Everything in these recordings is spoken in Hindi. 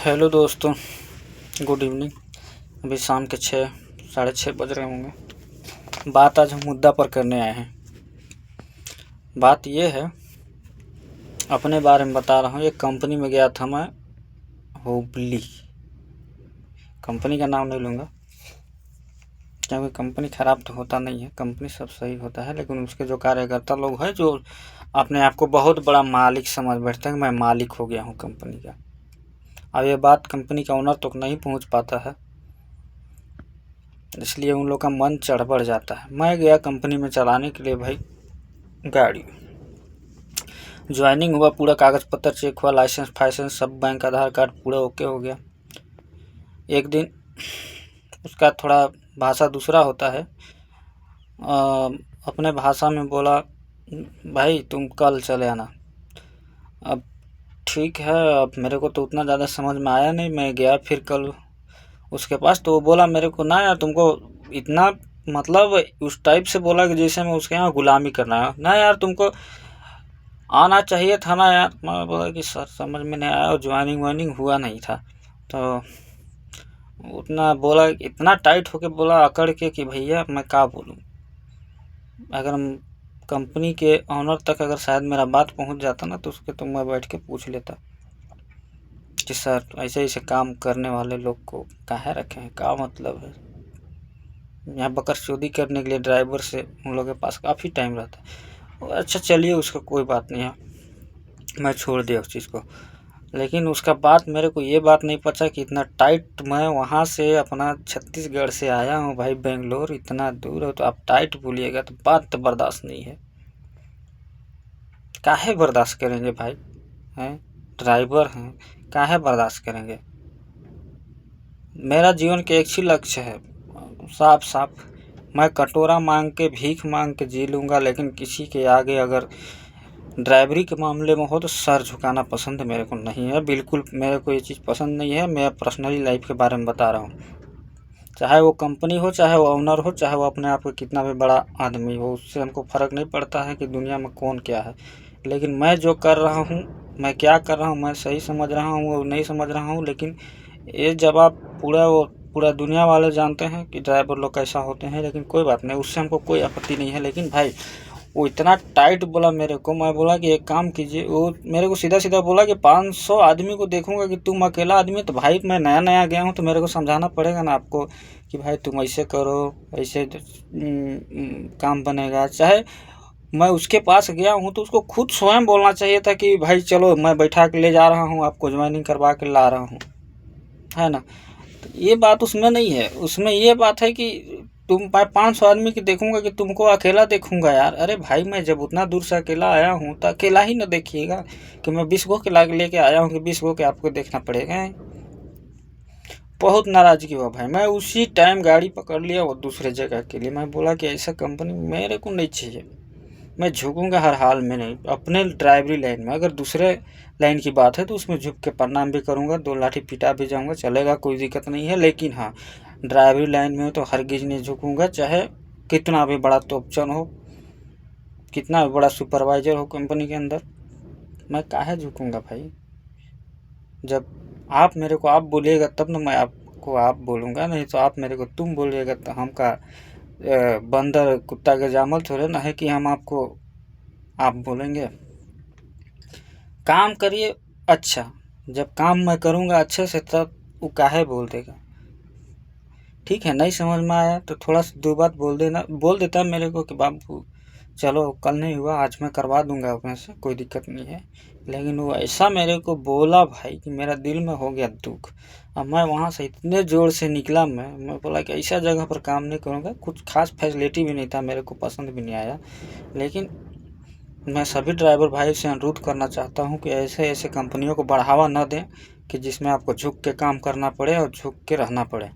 हेलो दोस्तों, गुड इवनिंग। अभी शाम के 6 साढ़े 6 बज रहे होंगे। बात आज हम मुद्दा पर करने आए हैं। बात ये है, अपने बारे में बता रहा हूँ। एक कंपनी में गया था मैं, हुबली। कंपनी का नाम नहीं लूँगा क्योंकि कंपनी ख़राब तो होता नहीं है, कंपनी सब सही होता है, लेकिन उसके जो कार्यकर्ता लोग हैं जो अपने आप को बहुत बड़ा मालिक समझ बैठते हैं। मैं मालिक हो गया हूँ कंपनी का। अब ये बात कंपनी का ओनर तक नहीं पहुँच पाता है, इसलिए उन लोग का मन चढ़ बढ़ जाता है। मैं गया कंपनी में चलाने के लिए भाई गाड़ी। ज्वाइनिंग हुआ, पूरा कागज़ पत्र चेक हुआ, लाइसेंस फाइसेंस सब, बैंक आधार कार्ड पूरा ओके हो गया। एक दिन उसका थोड़ा भाषा दूसरा होता है। अपने भाषा में बोला, भाई तुम कल चले आना। अब ठीक है, अब मेरे को तो उतना ज़्यादा समझ में आया नहीं। मैं गया फिर कल उसके पास, तो वो बोला मेरे को, ना यार तुमको इतना, मतलब उस टाइप से बोला कि जैसे मैं उसके यहाँ गुलामी करना है। ना यार तुमको आना चाहिए था ना यार। मैं बोला कि सर समझ में नहीं आया, और ज्वाइनिंग वाइनिंग हुआ नहीं था। तो उतना बोला, इतना टाइट होके बोला अकड़ के कि भैया मैं क्या बोलूँ। अगर हम कंपनी के ऑनर तक अगर शायद मेरा बात पहुंच जाता ना, तो उसके तो मैं बैठ के पूछ लेता कि सर ऐसे ऐसे काम करने वाले लोग को काहे रखे हैं, क्या मतलब है। यहाँ बकरचोदी करने के लिए ड्राइवर से उन लोगों के पास काफ़ी टाइम रहता है। अच्छा चलिए, उसका कोई बात नहीं है, मैं छोड़ दिया उस चीज़ को। लेकिन उसका बात मेरे को ये बात नहीं पता कि इतना टाइट, मैं वहाँ से अपना छत्तीसगढ़ से आया हूँ भाई, बेंगलोर इतना दूर है, तो आप टाइट बोलिएगा तो बात तो बर्दाश्त नहीं है। काहे बर्दाश्त करेंगे भाई, हैं ड्राइवर हैं, काहे बर्दाश्त करेंगे। मेरा जीवन के एक ही लक्ष्य है, साफ साफ, मैं कटोरा मांग के भीख मांग के जी लूँगा, लेकिन किसी के आगे अगर ड्राइवरी के मामले में हो तो सर झुकाना पसंद मेरे को नहीं है। बिल्कुल मेरे को ये चीज़ पसंद नहीं है। मैं पर्सनली लाइफ के बारे में बता रहा हूँ। चाहे वो कंपनी हो, चाहे वो ओनर हो, चाहे वो अपने आप को कितना भी बड़ा आदमी हो, उससे हमको फ़र्क नहीं पड़ता है कि दुनिया में कौन क्या है। लेकिन मैं जो कर रहा हूँ, मैं क्या कर रहा हूँ, मैं सही समझ रहा हूँ वो नहीं समझ रहा हूँ। लेकिन ये जब आप पूरा दुनिया वाले जानते हैं कि ड्राइवर लोग कैसा होते हैं, लेकिन कोई बात नहीं, उससे हमको कोई आपत्ति नहीं है। लेकिन भाई वो इतना टाइट बोला मेरे को। मैं बोला कि एक काम कीजिए, वो मेरे को सीधा सीधा बोला कि 500 आदमी को देखूंगा कि तुम अकेला आदमी। तो भाई मैं नया नया गया हूँ, तो मेरे को समझाना पड़ेगा ना आपको कि भाई तुम ऐसे करो, ऐसे काम बनेगा। चाहे मैं उसके पास गया हूँ तो उसको खुद स्वयं बोलना चाहिए था कि भाई चलो मैं बैठा के ले जा रहा हूँ, आपको ज्वाइनिंग करवा के ला रहा हूँ, है ना। तो ये बात उसमें नहीं है। उसमें ये बात है कि तुम 500 आदमी की देखूंगा कि तुमको अकेला देखूंगा यार। अरे भाई मैं जब उतना दूर से अकेला आया हूँ तो अकेला ही ना देखिएगा कि मैं 20 गो के लेके आया हूँ कि 20 गो के आपको देखना पड़ेगा। बहुत नाराज़गी हुआ भाई। मैं उसी टाइम गाड़ी पकड़ लिया वो दूसरे जगह के लिए। मैं बोला कि ऐसा कंपनी मेरे को नहीं चाहिए। मैं झुकूंगा हर हाल में नहीं, अपने ड्राइवरी लाइन में। अगर दूसरे लाइन की बात है तो उसमें झुक के प्रणाम भी करूंगा, 2 लाठी पिटा भी जाऊंगा, चलेगा, कोई दिक्कत नहीं है। लेकिन हाँ, ड्राइवरी लाइन में तो हरगिज नहीं झुकूंगा, चाहे कितना भी बड़ा तोपचन हो, कितना भी बड़ा सुपरवाइजर हो कंपनी के अंदर। मैं काहे झुकूंगा भाई। जब आप मेरे को आप बोलिएगा तब ना मैं आपको आप बोलूँगा, नहीं तो आप मेरे को तुम बोलिएगा तो हम का बंदर कुत्ता के जामल थोड़े ना है कि हम आपको आप बोलेंगे। काम करिए अच्छा, जब काम मैं करूँगा अच्छे से तब वो काहे बोल देगा। ठीक है, नहीं समझ में आया तो थोड़ा सा 2 बात बोल देता मेरे को कि बाबू चलो कल नहीं हुआ, आज मैं करवा दूंगा अपने से, कोई दिक्कत नहीं है। लेकिन वो ऐसा मेरे को बोला भाई कि मेरा दिल में हो गया दुख। अब मैं वहाँ से इतने जोर से निकला, मैं बोला कि ऐसा जगह पर काम नहीं करूँगा। कुछ खास फैसिलिटी भी नहीं था, मेरे को पसंद भी नहीं आया। लेकिन मैं सभी ड्राइवर भाई से अनुरोध करना चाहता हूँ कि ऐसे ऐसे कंपनियों को बढ़ावा न दें कि जिसमें आपको झुक के काम करना पड़े और झुक के रहना पड़े।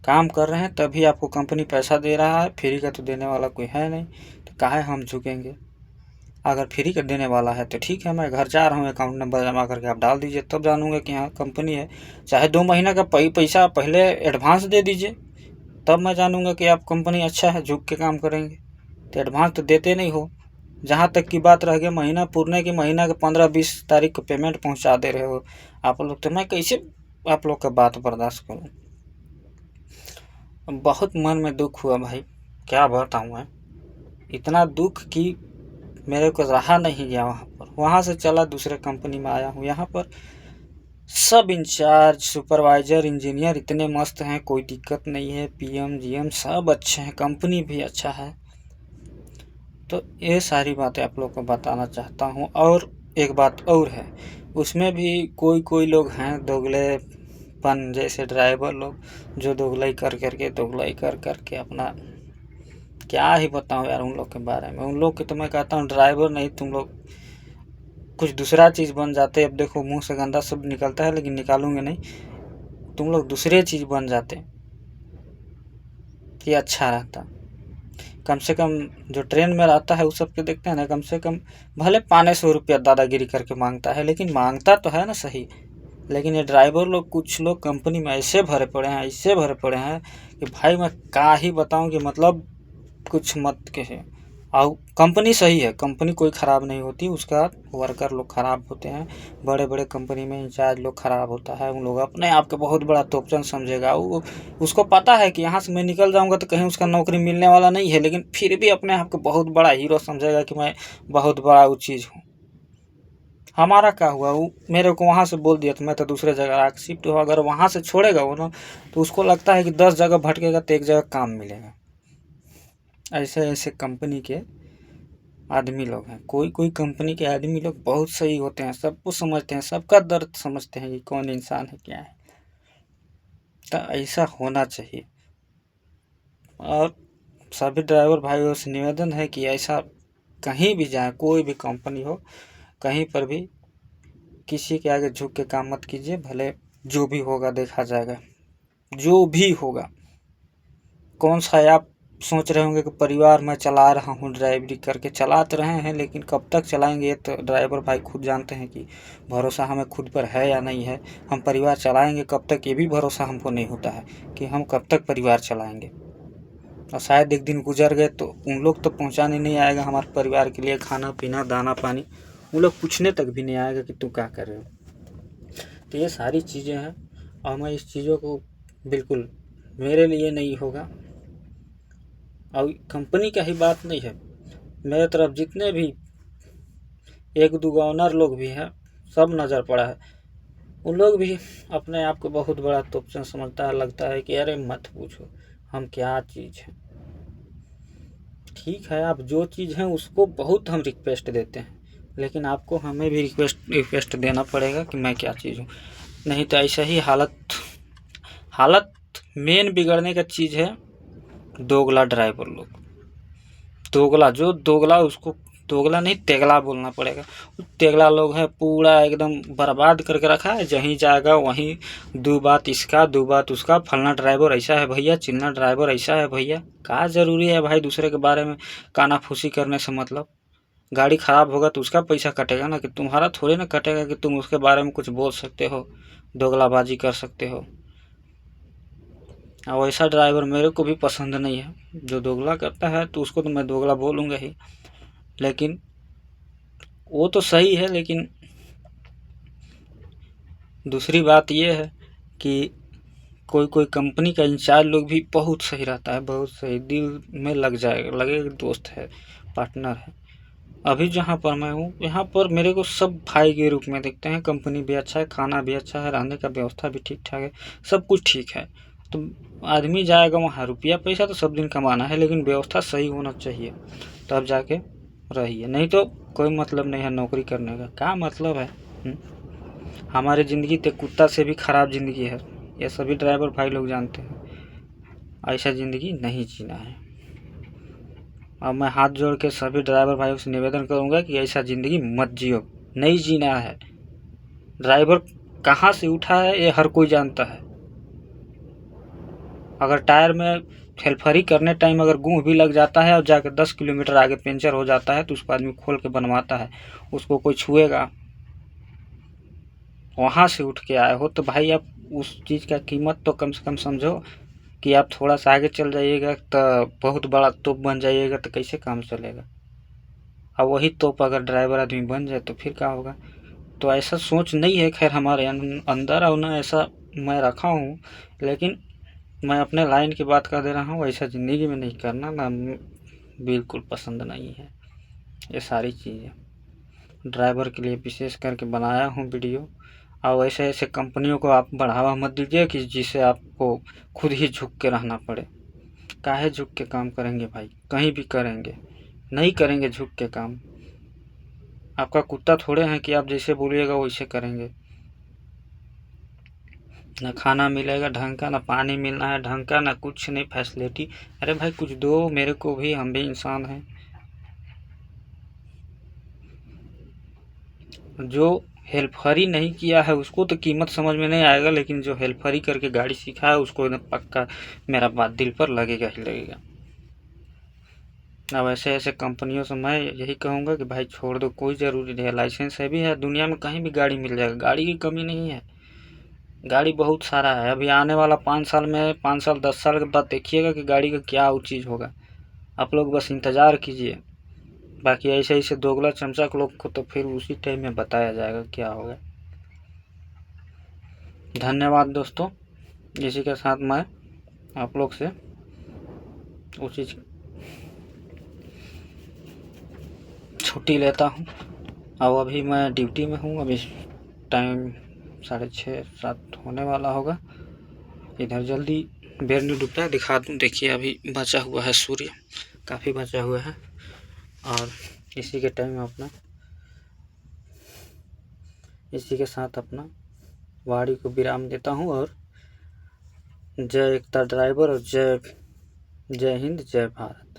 काम कर रहे हैं तभी आपको कंपनी पैसा दे रहा है, फ्री का तो देने वाला कोई है नहीं, तो काहे हम झुकेंगे। अगर फ्री का देने वाला है तो ठीक है, मैं घर जा रहा हूँ, अकाउंट नंबर जमा करके आप डाल दीजिए, तब जानूंगा कि हाँ कंपनी है। चाहे 2 महीना का पैसा पहले एडवांस दे दीजिए, तब मैं जानूंगा कि आप कंपनी अच्छा है, झुक के काम करेंगे। तो एडवांस तो देते नहीं हो, जहाँ तक की बात रह गई महीना पूरने की, महीना के 15-20 तारीख को पेमेंट पहुँचा दे रहे हो आप लोग, तो मैं कैसे आप लोग का बात बर्दाश्त करूँ। बहुत मन में दुख हुआ भाई, क्या बताऊँ मैं। इतना दुख कि मेरे को रहा नहीं गया वहाँ पर। वहाँ से चला दूसरे कंपनी में आया हूँ। यहाँ पर सब इंचार्ज, सुपरवाइजर, इंजीनियर इतने मस्त हैं, कोई दिक्कत नहीं है। पीएम जीएम सब अच्छे हैं, कंपनी भी अच्छा है। तो ये सारी बातें आप लोग को बताना चाहता हूँ। और एक बात और है, उसमें भी कोई कोई लोग हैं दोगलेपन जैसे ड्राइवर लोग, जो दोगलाई कर करके अपना, क्या ही बताऊँ यार उन लोग के बारे में। उन लोग के तो मैं कहता हूँ ड्राइवर नहीं, तुम लोग कुछ दूसरा चीज़ बन जाते। अब देखो मुंह से गंदा शब्द निकलता है लेकिन निकालूंगे नहीं, तुम लोग दूसरे चीज़ बन जाते कि अच्छा रहता। कम से कम जो ट्रेन में रहता है उस सब के देखते हैं ना, कम से कम भले 500 रुपया दादागिरी करके मांगता है, लेकिन मांगता तो है ना सही। लेकिन ये ड्राइवर लोग, कुछ लोग कंपनी में ऐसे भरे पड़े हैं, ऐसे भरे पड़े हैं कि भाई मैं क्या ही बताऊं कि मतलब कुछ मत कहे। और कंपनी सही है, कंपनी कोई ख़राब नहीं होती, उसका वर्कर लोग ख़राब होते हैं। बड़े बड़े कंपनी में इंचार्ज लोग ख़राब होता है, उन लोग अपने आप को बहुत बड़ा तोपचन समझेगा। वो उसको पता है कि यहाँ से मैं निकल जाऊँगा तो कहीं उसका नौकरी मिलने वाला नहीं है, लेकिन फिर भी अपने आप को बहुत बड़ा हीरो समझेगा कि मैं बहुत बड़ा वो चीज़ हूँ। हमारा क्या हुआ, वो मेरे को वहाँ से बोल दिया तो मैं तो दूसरे जगह आके शिफ्ट हुआ। अगर वहाँ से छोड़ेगा वो ना, तो उसको लगता है कि 10 जगह भटकेगा तो एक जगह काम मिलेगा। ऐसे ऐसे कंपनी के आदमी लोग हैं। कोई कोई कंपनी के आदमी लोग बहुत सही होते हैं, सबको समझते हैं, सबका दर्द समझते हैं कि कौन इंसान है क्या है। तो ऐसा होना चाहिए। और सभी ड्राइवर भाइयों से निवेदन है कि ऐसा कहीं भी जाए, कोई भी कंपनी हो, कहीं पर भी किसी के आगे झुक के काम मत कीजिए। भले जो भी होगा देखा जाएगा, जो भी होगा। कौन सा है, आप सोच रहे होंगे कि परिवार मैं चला रहा हूँ, ड्राइवरी करके चला तो रहे हैं, लेकिन कब तक चलाएंगे ये तो ड्राइवर भाई खुद जानते हैं कि भरोसा हमें खुद पर है या नहीं है। हम परिवार चलाएंगे कब तक, ये भी भरोसा हमको नहीं होता है कि हम कब तक परिवार चलाएंगे। और शायद एक दिन गुजर गए तो उन लोग तो पहुँचाने नहीं आएगा हमारे परिवार के लिए खाना पीना दाना पानी, उन लोग पूछने तक भी नहीं आएगा कि तू क्या कर रहे हो। तो ये सारी चीज़ें हैं और मैं इस चीज़ों को बिल्कुल, मेरे लिए नहीं होगा। और कंपनी का ही बात नहीं है, मेरे तरफ जितने भी एक दो ऑनर लोग भी हैं, सब नज़र पड़ा है। उन लोग भी अपने आप को बहुत बड़ा तोपचन समझता है, लगता है कि अरे मत पूछो हम क्या चीज़ हैं। ठीक है, आप जो चीज़ हैं उसको बहुत हम रिक्वेस्ट देते हैं, लेकिन आपको हमें भी रिक्वेस्ट देना पड़ेगा कि मैं क्या चीज़ हूँ। नहीं तो ऐसा ही हालत मेन बिगड़ने का चीज़ है दोगला ड्राइवर लोग। दोगला, जो दोगला, उसको दोगला नहीं तेगला बोलना पड़ेगा। तेगला लोग हैं, पूरा एकदम बर्बाद करके रखा है। जहीं जाएगा वहीं दो बात इसका दो बात उसका, फलना ड्राइवर ऐसा है भैया, चिन्ना ड्राइवर ऐसा है भैया। क्या ज़रूरी है भाई दूसरे के बारे में कानाफूसी करने से मतलब। गाड़ी ख़राब होगा तो उसका पैसा कटेगा ना, कि तुम्हारा थोड़ी ना कटेगा कि तुम उसके बारे में कुछ बोल सकते हो, दोगलाबाजी कर सकते हो। और वैसा ड्राइवर मेरे को भी पसंद नहीं है। जो दोगला करता है तो उसको तो मैं दोगला बोलूँगा ही। लेकिन वो तो सही है, लेकिन दूसरी बात ये है कि कोई कोई कंपनी का इंचार्ज लोग भी बहुत सही रहता है, बहुत सही, दिल में लग जाएगा, लगेगा दोस्त है, पार्टनर है। अभी जहाँ पर मैं हूँ यहाँ पर मेरे को सब भाई के रूप में देखते हैं। कंपनी भी अच्छा है, खाना भी अच्छा है, रहने का व्यवस्था भी ठीक ठाक है, सब कुछ ठीक है। तो आदमी जाएगा वहाँ, रुपया पैसा तो सब दिन कमाना है, लेकिन व्यवस्था सही होना चाहिए, तब जाके रहिए। नहीं तो कोई मतलब नहीं है नौकरी करने का, क्या मतलब है। हमारी ज़िंदगी तो कुत्ता से भी ख़राब ज़िंदगी है, ये सभी ड्राइवर भाई लोग जानते हैं। ऐसा ज़िंदगी नहीं जीना है। और मैं हाथ जोड़ के सभी ड्राइवर भाइयों से निवेदन करूंगा कि ऐसा ज़िंदगी मत जियो, नहीं जीना है। ड्राइवर कहाँ से उठा है ये हर कोई जानता है। अगर टायर में हेल्फरी करने टाइम अगर गूँ भी लग जाता है और जाकर 10 किलोमीटर आगे पंचर हो जाता है तो उसको आदमी खोल के बनवाता है, उसको कोई छुएगा। वहाँ से उठ के आए हो तो भाई आप उस चीज़ का कीमत तो कम से कम समझो। कि आप थोड़ा सा आगे चल जाइएगा तो बहुत बड़ा तोप बन जाइएगा तो कैसे काम चलेगा। अब वही तोप अगर ड्राइवर आदमी बन जाए तो फिर क्या होगा। तो ऐसा सोच नहीं है खैर हमारे अंदर, और ना ऐसा मैं रखा हूँ, लेकिन मैं अपने लाइन की बात कर दे रहा हूँ, ऐसा ज़िंदगी में नहीं करना ना, बिल्कुल पसंद नहीं है ये सारी चीज़ें। ड्राइवर के लिए विशेष करके बनाया हूँ वीडियो। और ऐसे ऐसे कंपनियों को आप बढ़ावा मत दीजिए कि जिसे आपको खुद ही झुक के रहना पड़े। काहे झुक के काम करेंगे भाई, कहीं भी करेंगे, नहीं करेंगे झुक के काम। आपका कुत्ता थोड़े हैं कि आप जैसे बोलिएगा वैसे करेंगे। ना खाना मिलेगा ढंग का, ना पानी मिलना है ढंग का, ना कुछ नहीं फैसिलिटी। अरे भाई कुछ दो मेरे को भी, हम भी इंसान हैं। जो हेल्परी नहीं किया है उसको तो कीमत समझ में नहीं आएगा, लेकिन जो हेल्परी करके गाड़ी सीखा है उसको एकदम पक्का मेरा बात दिल पर लगेगा ही लगेगा। अब ऐसे ऐसे कंपनियों से मैं यही कहूँगा कि भाई छोड़ दो, कोई ज़रूरी नहीं है। लाइसेंस है भी है, दुनिया में कहीं भी गाड़ी मिल जाएगा, गाड़ी की कमी नहीं है, गाड़ी बहुत सारा है। अभी आने वाला 5 साल में, 5 साल 10 साल के बाद देखिएगा कि गाड़ी का क्या वो चीज़ होगा। आप लोग बस इंतज़ार कीजिए। बाकी ऐसे ऐसे दोगला चमचक लोग को तो फिर उसी टाइम में बताया जाएगा क्या होगा। धन्यवाद दोस्तों। इसी के साथ मैं आप लोग से उसी छुट्टी लेता हूँ। और अभी मैं ड्यूटी में हूँ, अभी टाइम 6:30-7 होने वाला होगा। इधर जल्दी बेर नहीं डूबता है, दिखा दूँ। देखिए अभी बचा हुआ है सूर्य, काफ़ी बचा हुआ है। और इसी के टाइम अपना, इसी के साथ अपना वाणी को विराम देता हूँ। और जय एकता ड्राइवर, और जय हिंद, जय भारत।